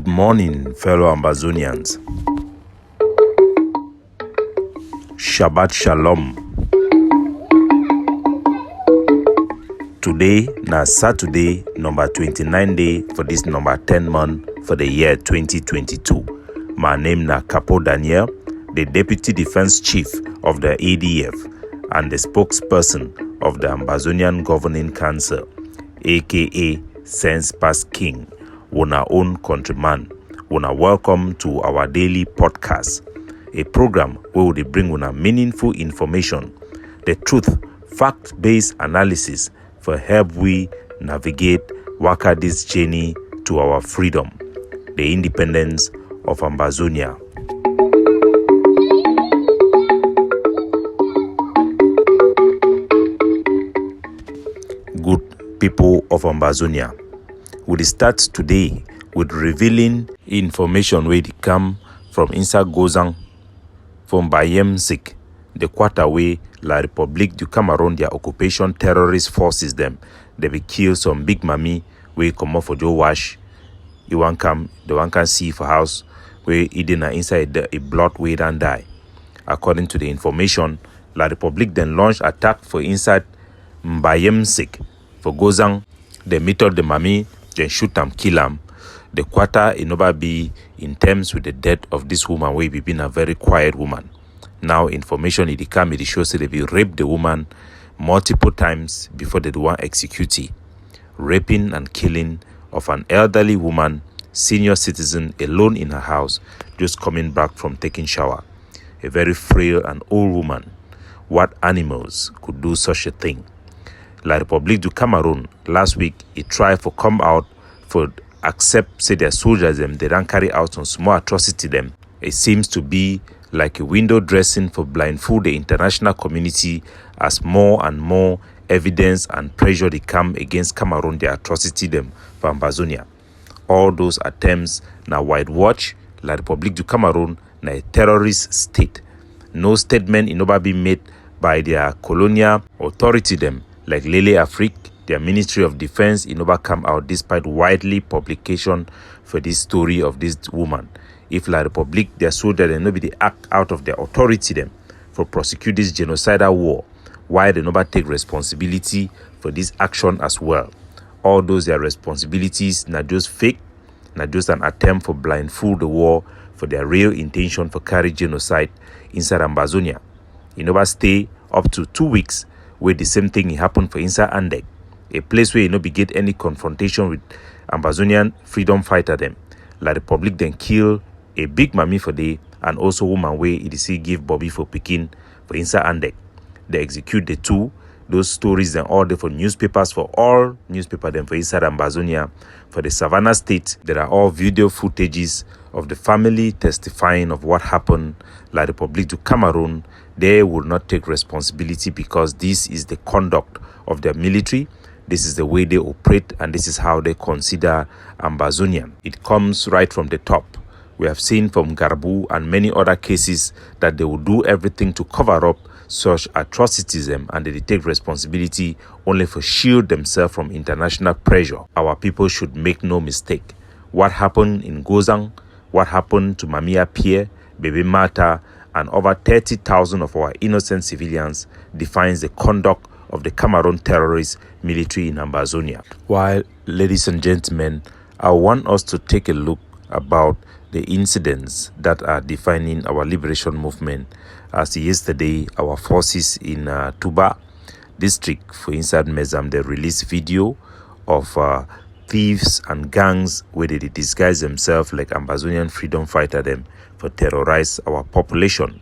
Good morning, fellow Ambazonians. Shabbat Shalom. Today na Saturday, number 29 day for this number 10 month for the year 2022. My name na Capo Daniel, the Deputy Defense Chief of the ADF and the spokesperson of the Ambazonian Governing Council, aka Sense Past King. Una own countryman. Una welcome to our daily podcast, a program where we bring una meaningful information, the truth, fact-based analysis for help we navigate waka this journey to our freedom, the independence of Ambazonia. Good people of Ambazonia, we start today with revealing information where it come from inside Guzang, from Bayemzik, the quarter way La République du Cameroon, their occupation terrorist forces them. They be kill some big mammy where come off for Joe Wash. You want come, the one can see for house where it in inside a blood way and die. According to the information, La République then launched attack for inside Bayemzik for Guzang. They meet up the mammy, then shoot them, kill them. The quarter it never be in terms with the death of this woman where we been a very quiet woman. Now information it come it shows that they raped the woman multiple times before they do one execute it. Raping and killing of an elderly woman, senior citizen alone in her house, just coming back from taking shower. A very frail and old woman. What animals could do such a thing? La République du Cameroon last week it tried to come out for accept say their soldiers them they don't carry out some small atrocity them. It seems to be like a window dressing for blindfold the international community as more and more evidence and pressure they come against Cameroon the atrocity them for Ambazonia. All those attempts now whitewash La République du Cameroon na a terrorist state. No statement in be made by their colonial authority them like Lele Afrique, their Ministry of Defense in come out despite widely publication for this story of this woman. If La République, their soldiers, they nobody act out of their authority them for prosecute this genocidal war, why they never take responsibility for this action as well. All those their responsibilities not just fake, not just an attempt for blindfold the war for their real intention for carry genocide inside Ambazonia. You never stay up to 2 weeks where the same thing happened for inside Andek, a place where you no be get any confrontation with Ambazonian freedom fighter them. La République then kill a big mammy for day and also woman where it is give Bobby for Pekin for inside Andek. They execute the two. Those stories then all there for newspapers for all newspaper them for inside Ambazonia. For the Savannah state, there are all video footages of the family testifying of what happened. La République du Cameroon, they will not take responsibility because this is the conduct of their military. This is the way they operate and this is how they consider Ambazonian. It comes right from the top. We have seen from Garbu and many other cases that they will do everything to cover up such atrocities and they take responsibility only for shield themselves from international pressure. Our people should make no mistake. What happened in Guzang, what happened to Mamia Pierre, Baby Mata, and over 30,000 of our innocent civilians defines the conduct of the Cameroon terrorist military in Ambazonia. While, ladies and gentlemen, I want us to take a look about the incidents that are defining our liberation movement. As yesterday, our forces in Tuba district, for inside Mezam, they released video of thieves and gangs where they disguise themselves like Ambazonian freedom fighter them for terrorize our population.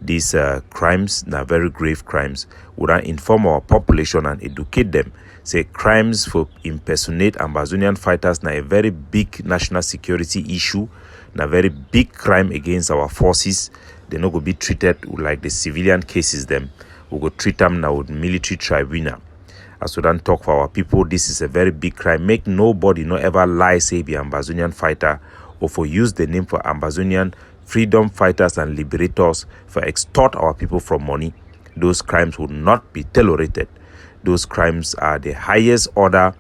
These crimes, are very grave crimes, would inform our population and educate them. Say crimes for impersonate Ambazonian fighters na a very big national security issue, na very big crime against our forces. They're not going to be treated like the civilian cases them. We go treat them now with military tribunal. As we don't talk for our people, this is a very big crime. Make nobody no ever lie say be Ambazonian fighter or for use the name for Ambazonian freedom fighters and liberators for extort our people from money. Those crimes would not be tolerated. Those crimes are the highest order.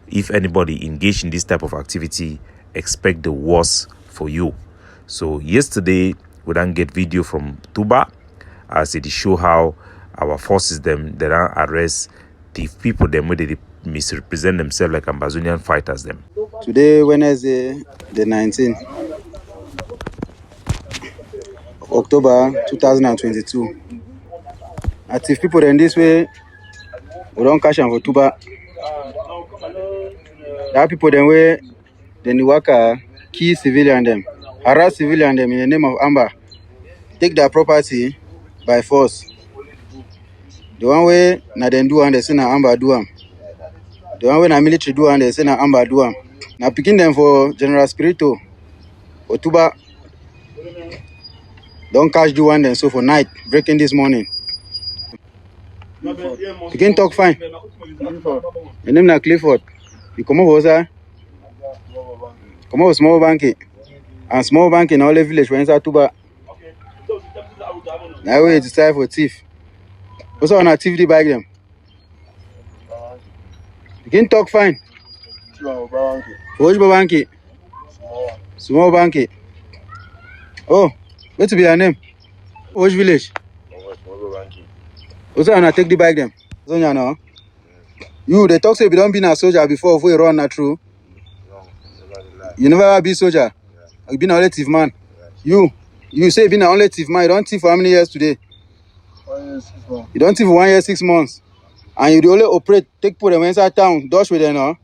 If anybody engaged in this type of activity, expect the worst for you. So yesterday we done get video from Tuba as it show how our forces them they don't arrest the people them where they misrepresent themselves like Ambazonian fighters them. Today, Wednesday, the 19th of October 2022. Active people in this way, we don't cash them for Tuba. There are people them way, then the worker key civilian them, harass civilian them in the name of Amba, take their property by force. The one way na then do and they say na Amba do am. The one way na military do and they say na Amba do am. Now picking them for General Spirito for Tuba. Don't catch the one then so for night, breaking this morning. You can talk fine. Your name na Clifford. You come over sir. Come over small banky. And small bank in all the village when inside Tuba. Now we decide for thief. What's on activity by them? You can talk fine. For which banky? Small banky. Oh, what's be your name? Which village? What's on take the bike them? Zonia now. You they talk say you don't be a soldier before we run that true. You never be soldier. You been a only thief man. You say you been a only thief man. You don't thief for how many years today? 1 year, 6 months. You don't thief for 1 year, 6 months. And you the only operate, take put them inside town, dodge with them now.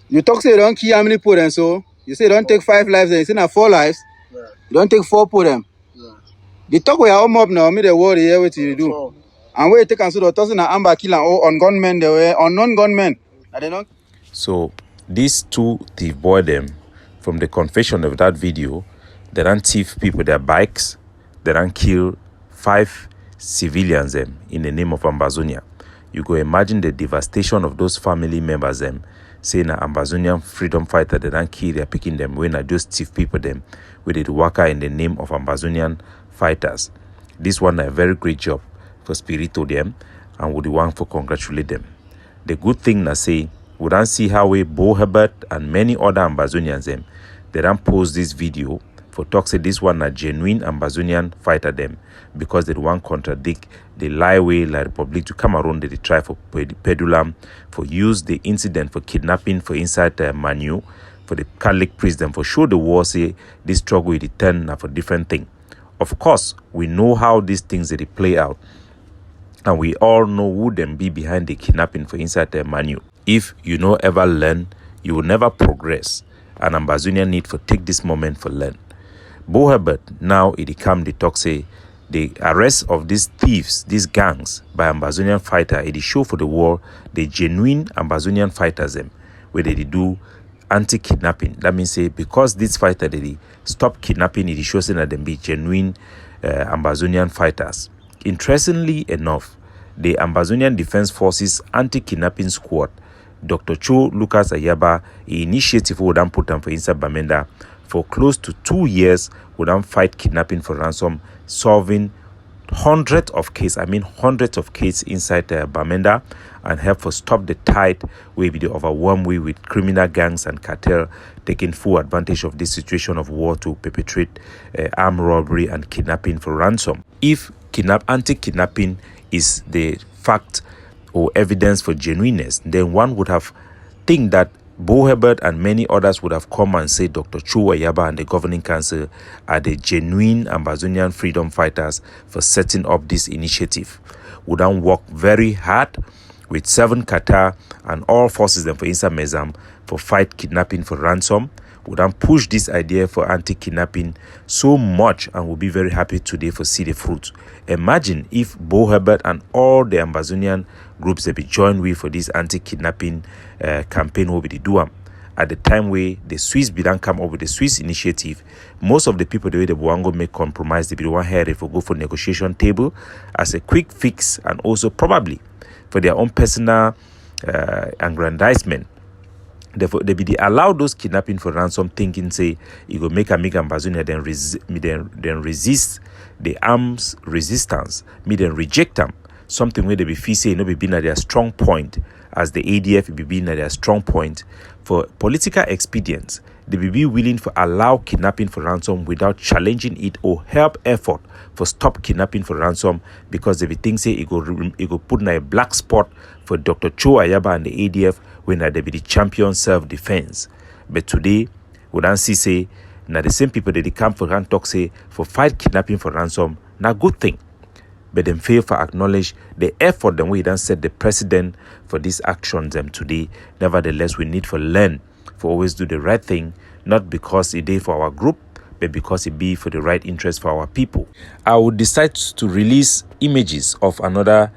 You talk say you don't kill how many put them so. You say you don't take 5 lives and you say now 4 lives. Yeah. You don't take 4 put them. Yeah. The talk we are home up now, me the worry here what you do. Oh. And where you take and so the tossing an Amba kill and on gunmen they were on non-gunmen. And they don't. So these two thief boy them, from the confession of that video, they don't thief people their bikes, they don't kill 5 civilians them in the name of Ambazonia. You go imagine the devastation of those family members them, saying an Ambazonian freedom fighter they don't kill, they're picking them when I just thief people them with the worker in the name of Ambazonian fighters. This one a very great job for Spirito them and would want for congratulate them. The good thing na say we don't see how we Bo Herbert and many other Ambazonians them they don't post this video for talk say this one a genuine Ambazonian fighter them because they want contradict the lie way La Republic to Cameroon they try for pedulam for use the incident for kidnapping for inside Manu for the Catholic priest them for show the war say this struggle with the turn for different thing. Of course, we know how these things they play out. And we all know who them be behind the kidnapping for inside the Manu. If you no ever learn, you will never progress. And Ambazonian need for take this moment for learn. Bo Herbert now it come the talk say the arrest of these thieves, these gangs by Ambazonian fighter, it show for the war the genuine Ambazonian fighters them where they do anti-kidnapping. That means say because this fighter they stop kidnapping, it shows that them be genuine Ambazonian fighters. Interestingly enough, the Ambazonian Defense Forces Anti-Kidnapping Squad, Dr. Cho Lucas Ayaba, initiative would put them for inside Bamenda for close to 2 years, would fight kidnapping for ransom, solving hundreds of cases inside Bamenda and help for stop the tide where be the overwhelmed way with criminal gangs and cartel taking full advantage of this situation of war to perpetrate armed robbery and kidnapping for ransom. If anti-kidnapping is the fact or evidence for genuineness, then one would have think that Bo Herbert and many others would have come and said Dr. Cho Ayaba and the governing council are the genuine Ambazonian freedom fighters for setting up this initiative. Would then work very hard with 7 Qatar and all forces them for Insa Mezam for fight kidnapping for ransom. Would then push this idea for anti-kidnapping so much and will be very happy today for see the fruits. Imagine if Bo Herbert and all the Ambazonian groups that be joined with for this anti-kidnapping campaign will be the do at the time where the Swiss be done come up with the Swiss initiative. Most of the people the way they want to make compromise, they be the one here if we go for negotiation table as a quick fix and also probably for their own personal aggrandizement. Therefore, they allow those kidnapping for ransom, thinking say you go make Ambazonia then resist the arms resistance, me then reject them something where they be feel say no be being at their strong point, as the ADF be being at their strong point for political expedience. They be willing to allow kidnapping for ransom without challenging it or help effort for stop kidnapping for ransom, because they be think say it go put in a black spot for Dr. Cho Ayaba and the ADF when they be the champion self-defense. But today, we don't see say now the same people that they come for and talk say for fight kidnapping for ransom, not good thing. But them fail for acknowledge the effort them we done set the precedent for these actions them today. Nevertheless, we need to learn for always do the right thing, not because it is for our group, but because it be for the right interest for our people. I would decide to release images of another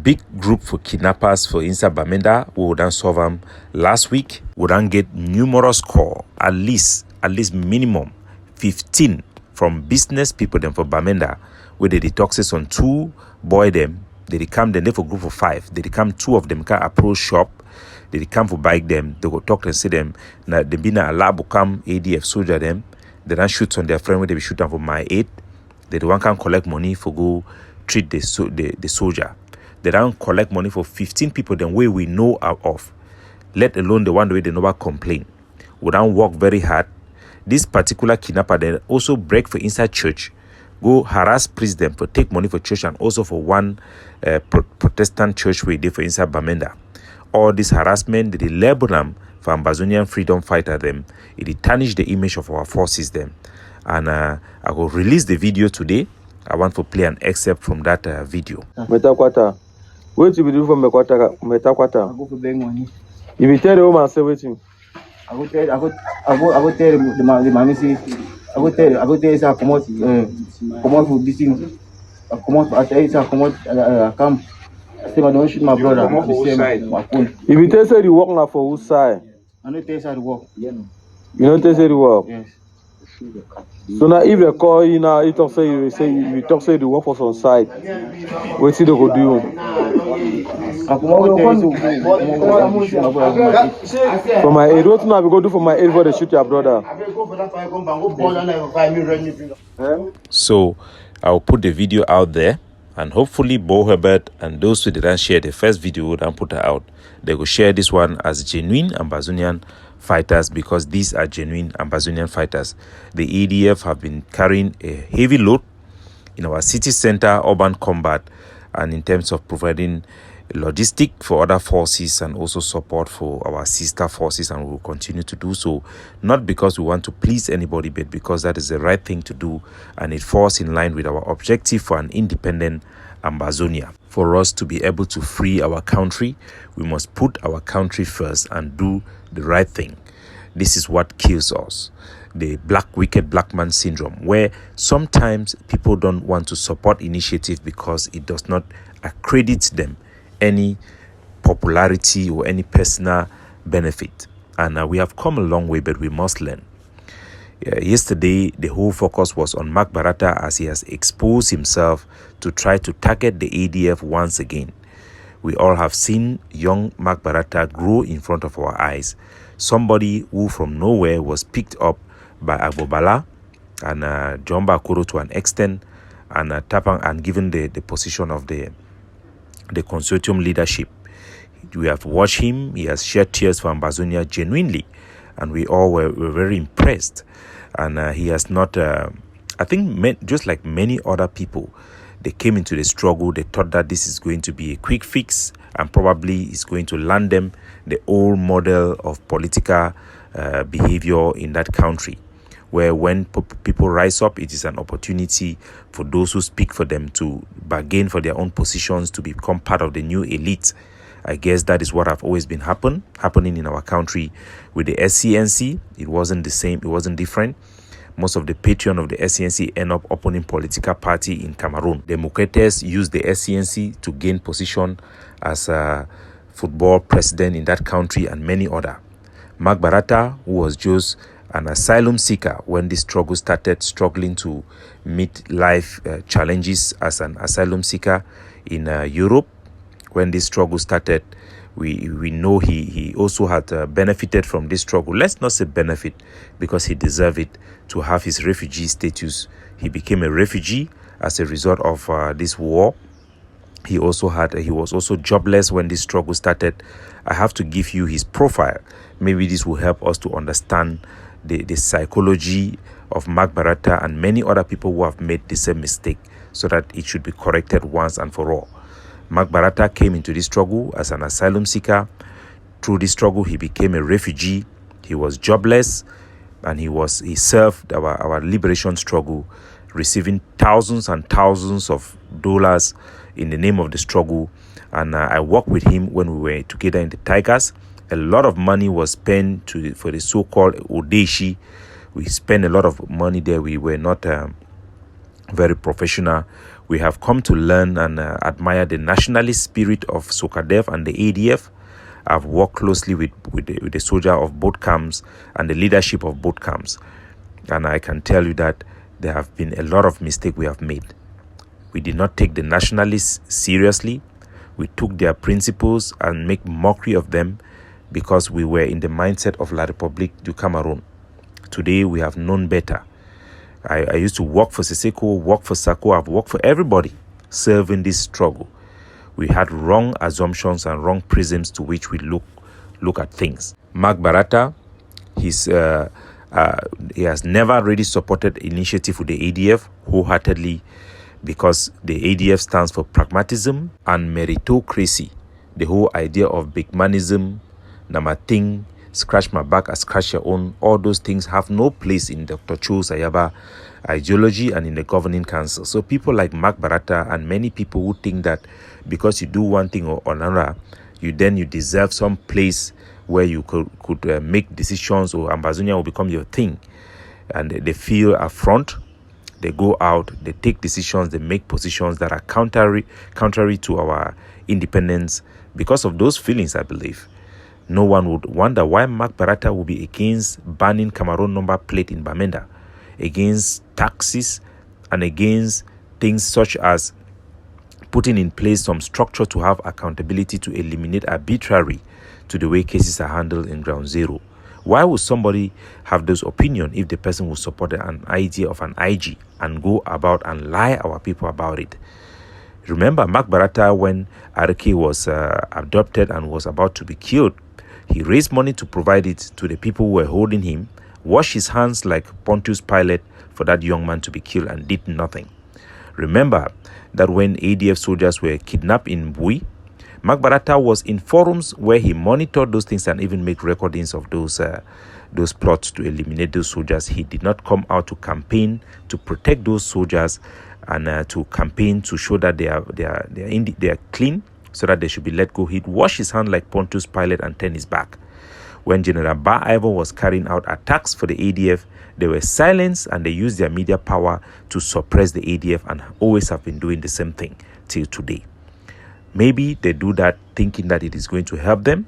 big group for kidnappers for Insa Bamenda. We would done solve them last week. We done get numerous call, at least minimum 15 from business people them for Bamenda, where they detoxes on 2 boy them. They come then for group of 5. They come 2 of them can approach shop. They come for bike them. They go talk and see them. Now they be na lab come ADF soldier them. They don't shoot on their friend when they be shooting for my 8. They don't can collect money for go treat the soldier. They don't collect money for 15 people then way we know of. Let alone the one way they never complain. We don't work very hard. This particular kidnapper then also break for inside church, go harass president for take money for church, and also for one Protestant church where they for inside Bamenda. All this harassment, they label them for Ambazonian freedom fighter them. It tarnish the image of our forces them. And I will release the video today. I want to play an excerpt from that video. Metakwata. What you be do for Metakwata? I go for beg money. If you tell the woman, say waiting. I go tell the man say, I go tell say come out for this thing. Come out I tell say come out come. I say I don't shoot my brother. If you tell say the work now for whose side? I don't tell say the work. You don't tell say the work? Yes. So now if they call you now, you talk say the work for some side. What see they go do? For my aid, what now we go do for my aid for they shoot your brother? So I'll put the video out there, and hopefully Bo Herbert and those who didn't share the first video and put it out, they will share this one as genuine Ambazonian fighters, because these are genuine Ambazonian fighters. The ADF have been carrying a heavy load in our city center urban combat, and in terms of providing logistic for other forces and also support for our sister forces, and we will continue to do so, not because we want to please anybody, but because that is the right thing to do, and it falls in line with our objective for an independent Ambazonia. For us to be able to free our country, we must put our country first and do the right thing. This is what kills us. The wicked black man syndrome, where sometimes people don't want to support initiative because it does not accredit them any popularity or any personal benefit. And we have come a long way, but we must learn. Yesterday, the whole focus was on Mark Barata, as he has exposed himself to try to target the ADF once again. We all have seen young Mark Barata grow in front of our eyes. Somebody who from nowhere was picked up by Agbobala and John Bakuro to an extent, and Tapang, and given the position of the consortium leadership. We have watched him. He has shed tears for Ambazonia genuinely, and we all were very impressed. And he has not, I think, just like many other people, they came into the struggle. They thought that this is going to be a quick fix, and probably is going to land them the old model of political behavior in that country, where when people rise up, it is an opportunity for those who speak for them to bargain for their own positions, to become part of the new elite. I guess that is what have always been happening in our country. With the SCNC, it wasn't the same, it wasn't different. Most of the patron of the SCNC end up opening political party in Cameroon. The Muketes used the SCNC to gain position as a football president in that country, and many other. Mark Barata, who was just an asylum seeker when this struggle started, struggling to meet life challenges as an asylum seeker in Europe. When this struggle started, we know he also had benefited from this struggle. Let's not say benefit, because he deserved it to have his refugee status. He became a refugee as a result of this war. He was also jobless when this struggle started. I have to give you his profile. Maybe this will help us to understand the psychology of Mark Barata and many other people who have made the same mistake, so that it should be corrected once and for all. Mark Barata came into this struggle as an asylum seeker. Through this struggle, he became a refugee. He was jobless, and he served our liberation struggle, receiving thousands and thousands of dollars in the name of the struggle. And I worked with him when we were together in the Tigers. A lot of money was spent for the so-called Odeshi. We spent a lot of money there. We were not very professional. We have come to learn and admire the nationalist spirit of Sokadev and the ADF. I've worked closely with the soldier of both camps and the leadership of both camps. And I can tell you that there have been a lot of mistakes we have made. We did not take the nationalists seriously. We took their principles and make mockery of them because we were in the mindset of La République du Cameroon. Today, we have known better. I used to work for Siseko, work for Sako. I've worked for everybody serving this struggle. We had wrong assumptions and wrong prisms to which we look at things. Mark Barata, he has never really supported initiative with the ADF wholeheartedly, because the ADF stands for pragmatism and meritocracy. The whole idea of bigmanism, namating, scratch my back, I scratch your own, all those things have no place in Dr. Cho Sayaba ideology and in the governing council. So people like Mark Barata and many people who think that because you do one thing or another, you deserve some place where you could make decisions, or Ambazonia will become your thing. And they feel affront. They go out, they take decisions, they make positions that are contrary to our independence. Because of those feelings, I believe, no one would wonder why Mark Barata will be against banning Cameroon number plate in Bamenda, against taxes, and against things such as putting in place some structure to have accountability to eliminate arbitrary to the way cases are handled in Ground Zero. Why would somebody have those opinions if the person would support an idea of an IG and go about and lie our people about it? Remember, Mark Barata, when Araki was adopted and was about to be killed, he raised money to provide it to the people who were holding him, washed his hands like Pontius Pilate for that young man to be killed, and did nothing. Remember that when ADF soldiers were kidnapped in Bui, Mark Barata was in forums where he monitored those things and even made recordings of those plots to eliminate those soldiers. He did not come out to campaign to protect those soldiers and to campaign to show that they are clean, so that they should be let go. He'd wash his hand like Pontius Pilate and turn his back. When General Ba Ivo was carrying out attacks for the ADF, they were silenced and they used their media power to suppress the ADF, and always have been doing the same thing till today. Maybe they do that thinking that it is going to help them.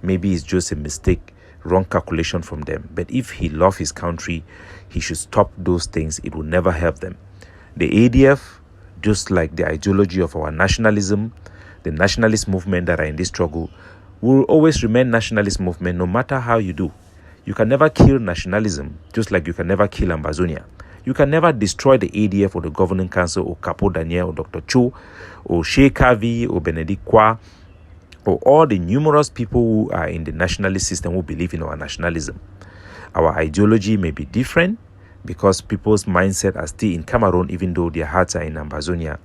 Maybe it's just a mistake, wrong calculation from them. But if he loves his country, he should stop those things. It will never help them. The ADF, just like the ideology of our nationalism, the nationalist movement that are in this struggle, will always remain nationalist movement no matter how you do. You can never kill nationalism, just like you can never kill Ambazonia. You can never destroy the ADF or the governing council or Capo Daniel or Dr. Cho or Sheikh Kavi or Benedict Kwa or all the numerous people who are in the nationalist system who believe in our nationalism. Our ideology may be different because people's mindset are still in Cameroon, even though their hearts are in Ambazonia.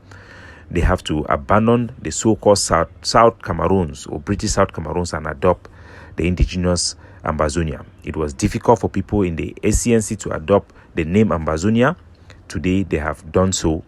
They have to abandon the so-called South Cameroons or British South Cameroons and adopt the indigenous Ambazonia. It was difficult for people in the ACNC to adopt the name Ambazonia. Today they have done so.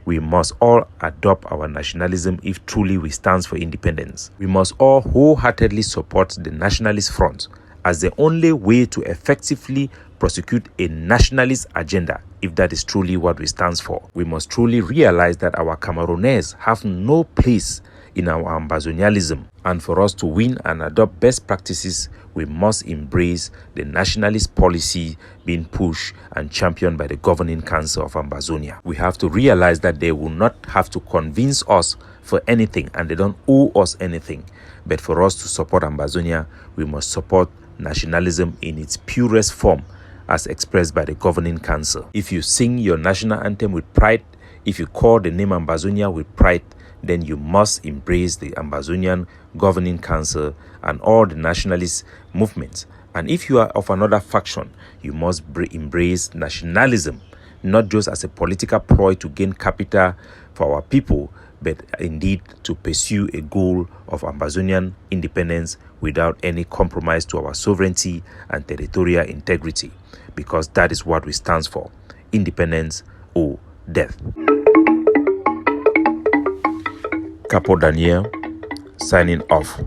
We must all adopt our nationalism if truly we stand for independence. We must all wholeheartedly support the nationalist front as the only way to effectively prosecute a nationalist agenda, if that is truly what we stand for. We must truly realize that our Cameroonese have no place in our Ambazonialism, and for us to win and adopt best practices, we must embrace the nationalist policy being pushed and championed by the governing council of Ambazonia. We have to realize that they will not have to convince us for anything, and they don't owe us anything. But for us to support Ambazonia, we must support nationalism in its purest form as expressed by the governing council. If you sing your national anthem with pride, if you call the name Ambazonia with pride, then you must embrace the Ambazonian Governing Council and all the nationalist movements. And if you are of another faction, you must embrace nationalism, not just as a political ploy to gain capital for our people, but indeed to pursue a goal of Ambazonian independence without any compromise to our sovereignty and territorial integrity, because that is what we stand for: independence or death. Capo Daniel, signing off.